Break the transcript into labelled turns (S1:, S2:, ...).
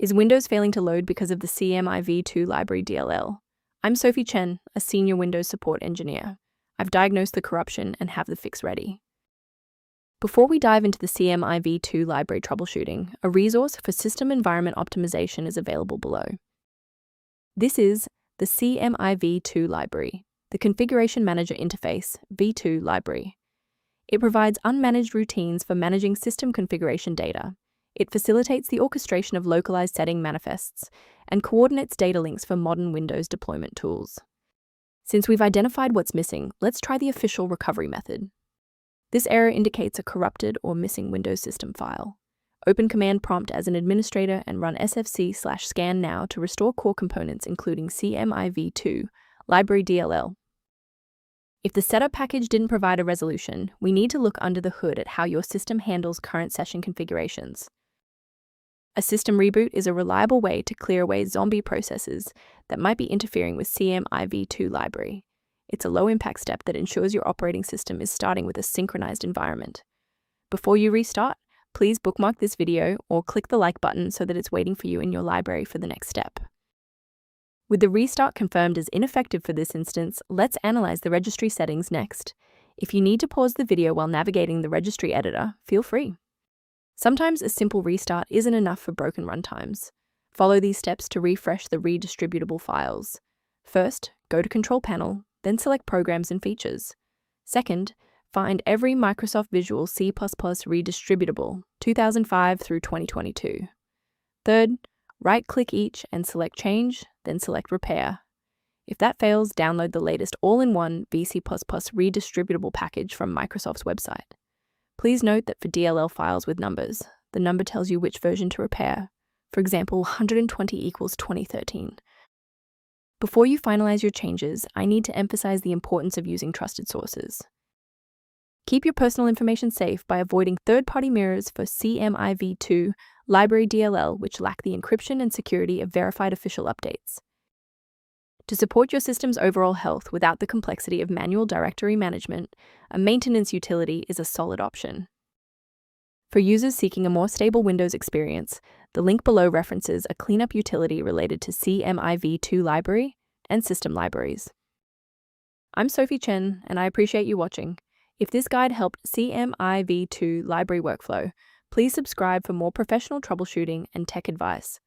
S1: Is Windows failing to load because of the cmiv2 Library DLL? I'm Sophie Chen, a senior Windows support engineer. I've diagnosed the corruption and have the fix ready. Before we dive into the cmiv2 library troubleshooting, a resource for system environment optimization is available below. This is the cmiv2 library, the Configuration Manager Interface v2 library. It provides unmanaged routines for managing system configuration data. It facilitates the orchestration of localized setting manifests and coordinates data links for modern Windows deployment tools. Since we've identified what's missing, let's try the official recovery method. This error indicates a corrupted or missing Windows system file. Open command prompt as an administrator and run sfc/scannow to restore core components including cmiv2 Library DLL. If the setup package didn't provide a resolution, we need to look under the hood at how your system handles current session configurations. A system reboot is a reliable way to clear away zombie processes that might be interfering with cmiv2 library. It's a low-impact step that ensures your operating system is starting with a synchronized environment. Before you restart, please bookmark this video or click the like button so that it's waiting for you in your library for the next step. With the restart confirmed as ineffective for this instance, let's analyze the registry settings next. If you need to pause the video while navigating the registry editor, feel free. Sometimes a simple restart isn't enough for broken runtimes. Follow these steps to refresh the redistributable files. First, go to Control Panel, then select Programs and Features. Second, find every Microsoft Visual C++ Redistributable 2005 through 2022. Third, right-click each and select Change, then select Repair. If that fails, download the latest all-in-one VC++ Redistributable package from Microsoft's website. Please note that for DLL files with numbers, the number tells you which version to repair. For example, 120 equals 2013. Before you finalize your changes, I need to emphasize the importance of using trusted sources. Keep your personal information safe by avoiding third-party mirrors for cmiv2 Library DLL, which lack the encryption and security of verified official updates. To support your system's overall health without the complexity of manual directory management, a maintenance utility is a solid option. For users seeking a more stable Windows experience, the link below references a cleanup utility related to cmiv2 library and system libraries. I'm Sophie Chen, and I appreciate you watching. If this guide helped cmiv2 library workflow, please subscribe for more professional troubleshooting and tech advice.